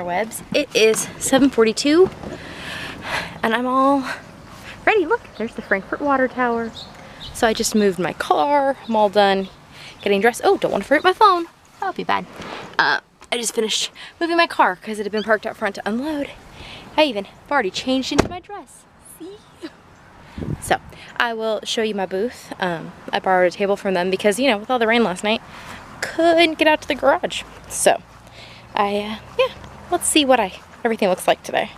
interwebs. It is 7:42 and I'm all ready. Look, there's the Frankfurt water tower. So I just moved my car. I'm all done getting dressed. Oh, don't want to forget my phone. That would be bad. I just finished moving my car because it had been parked out front to unload. I even have already changed into my dress. See? So I will show you my booth. I borrowed a table from them because, you know, with all the rain last night, couldn't get out to the garage. So yeah, let's see what everything looks like today.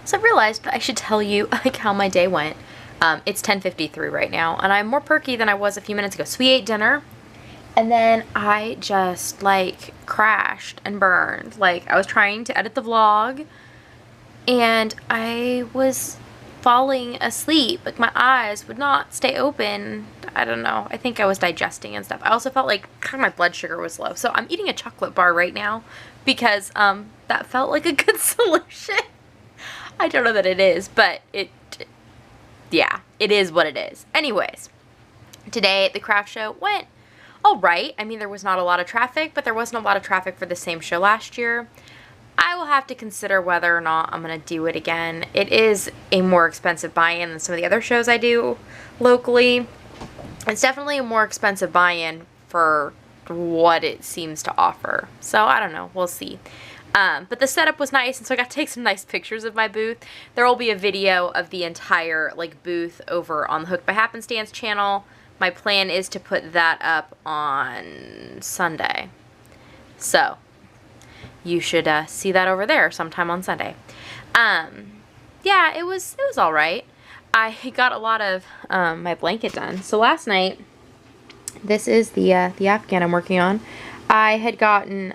So I realized that I should tell you like how my day went. It's 10:53 right now, and I'm more perky than I was a few minutes ago. So we ate dinner, and then I just like crashed and burned. Like I was trying to edit the vlog, and I was falling asleep. Like my eyes would not stay open. I don't know. I think I was digesting and stuff. I also felt like kind of my blood sugar was low. So I'm eating a chocolate bar right now because that felt like a good solution. I don't know that it is, but yeah, it is what it is. Anyways, today the craft show went all right. I mean, there was not a lot of traffic, but there wasn't a lot of traffic for the same show last year. I will have to consider whether or not I'm going to do it again. It is a more expensive buy-in than some of the other shows I do locally. It's definitely a more expensive buy-in for what it seems to offer. So I don't know. We'll see. But the setup was nice, and so I got to take some nice pictures of my booth. There will be a video of the entire like booth over on the Hooked by Happenstance channel. My plan is to put that up on Sunday. So you should see that over there sometime on Sunday. Yeah, it was all right. I got a lot of my blanket done. So last night, this is the Afghan I'm working on. I had gotten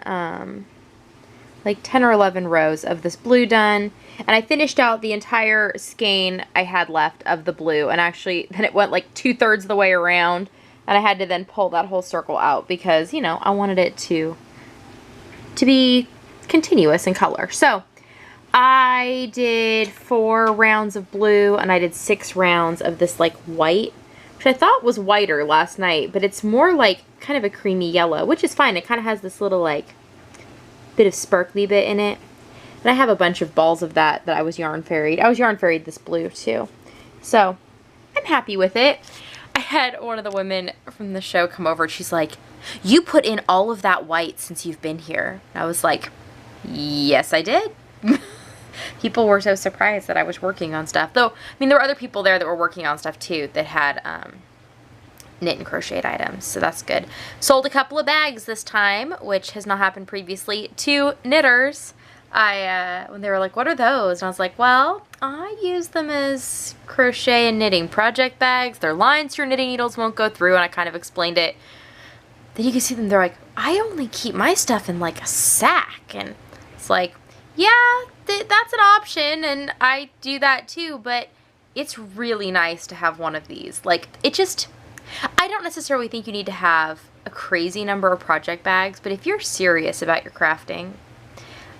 like 10 or 11 rows of this blue done, and I finished out the entire skein I had left of the blue, and actually then it went like 2/3 of the way around, and I had to then pull that whole circle out because, you know, I wanted it to be continuous in color. So I did 4 rounds of blue, and I did 6 rounds of this like white, which I thought was whiter last night, but it's more like kind of a creamy yellow, which is fine. It kind of has this little like bit of sparkly bit in it. And I have a bunch of balls of that I was yarn fairyed. I was yarn fairyed this blue too. So I'm happy with it. I had one of the women from the show come over. She's like, "You put in all of that white since you've been here." And I was like, yes, I did. People were so surprised that I was working on stuff. Though, I mean, there were other people there that were working on stuff too that had knit and crocheted items, so that's good. Sold a couple of bags this time, which has not happened previously, to knitters. When they were like, "What are those?" And I was like, well, I use them as crochet and knitting project bags. They're lines your knitting needles won't go through, and I kind of explained it. Then you can see them, they're like, "I only keep my stuff in like a sack." And it's like, yeah, that's an option, and I do that too, but it's really nice to have one of these. Like, it just, I don't necessarily think you need to have a crazy number of project bags, but if you're serious about your crafting,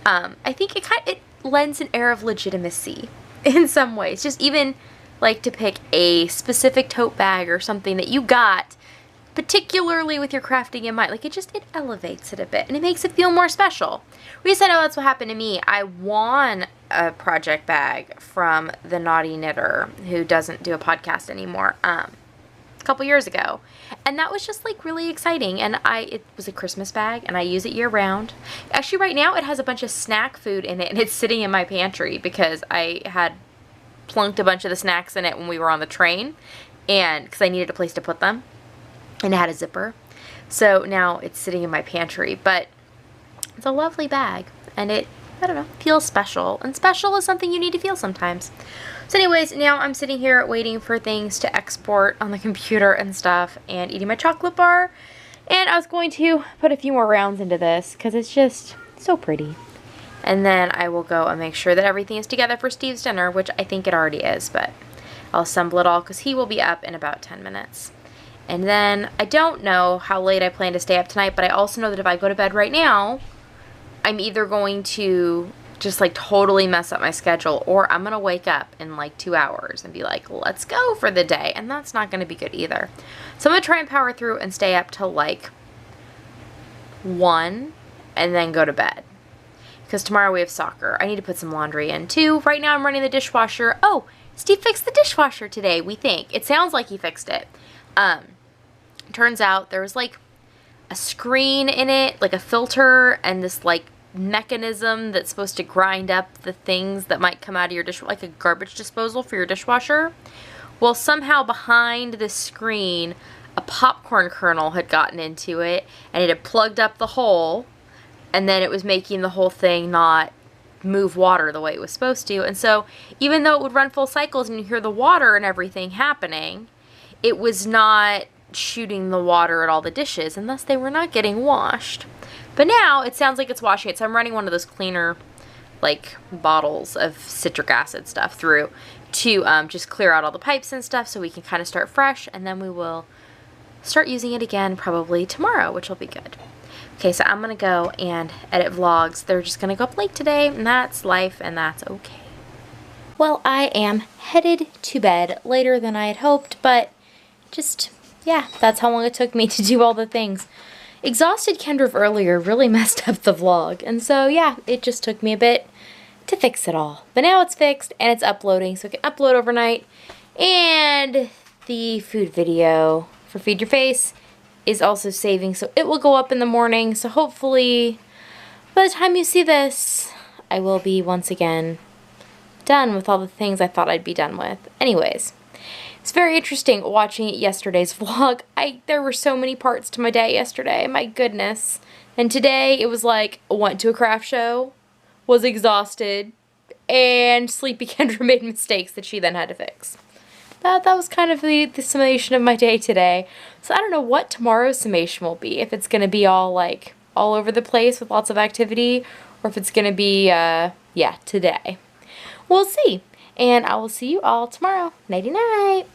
I think it lends an air of legitimacy in some ways. Just even like to pick a specific tote bag or something that you got particularly with your crafting in mind, like it elevates it a bit and it makes it feel more special. Reason I know that's what happened to me. I won a project bag from the Naughty Knitter, who doesn't do a podcast anymore, a couple years ago, and that was just like really exciting. And it was a Christmas bag, and I use it year round. Actually, right now it has a bunch of snack food in it, and it's sitting in my pantry because I had plunked a bunch of the snacks in it when we were on the train, and because I needed a place to put them, and it had a zipper. So now it's sitting in my pantry, but it's a lovely bag, and it, I don't know, feels special, and special is something you need to feel sometimes. So anyways, now I'm sitting here waiting for things to export on the computer and stuff, and eating my chocolate bar, and I was going to put a few more rounds into this because it's just so pretty. And then I will go and make sure that everything is together for Steve's dinner, which I think it already is, but I'll assemble it all because he will be up in about 10 minutes. And then I don't know how late I plan to stay up tonight, but I also know that if I go to bed right now, I'm either going to just like totally mess up my schedule, or I'm going to wake up in like 2 hours and be like, let's go for the day. And that's not going to be good either. So I'm going to try and power through and stay up till like 1 and then go to bed. Because tomorrow we have soccer. I need to put some laundry in too. Right now I'm running the dishwasher. Oh, Steve fixed the dishwasher today, we think. It sounds like he fixed it. Turns out there was like a screen in it, like a filter, and this like mechanism that's supposed to grind up the things that might come out of your dish, like a garbage disposal for your dishwasher. Well, somehow behind this screen, a popcorn kernel had gotten into it, and it had plugged up the hole, and then it was making the whole thing not move water the way it was supposed to. And so even though it would run full cycles and you hear the water and everything happening, it was not shooting the water at all the dishes, and thus they were not getting washed. But now it sounds like it's washing it, so I'm running one of those cleaner like bottles of citric acid stuff through to just clear out all the pipes and stuff so we can kind of start fresh, and then we will start using it again probably tomorrow, which will be good. Okay, so I'm gonna go and edit vlogs. They're just gonna go up late today, and that's life, and that's okay. Well, I am headed to bed later than I had hoped, but just, yeah, that's how long it took me to do all the things. Exhausted Kendra earlier really messed up the vlog, and so yeah, it just took me a bit to fix it all. But now it's fixed and it's uploading, so it can upload overnight. And the food video for Feed Your Face is also saving, so it will go up in the morning. So hopefully by the time you see this, I will be once again done with all the things I thought I'd be done with. Anyways, it's very interesting watching yesterday's vlog. There were so many parts to my day yesterday, my goodness. And today it was like, went to a craft show, was exhausted, and sleepy Kendra made mistakes that she then had to fix. That was kind of the summation of my day today. So I don't know what tomorrow's summation will be. If it's going to be all like all over the place with lots of activity, or if it's going to be, yeah, today. We'll see. And I will see you all tomorrow. Nighty night.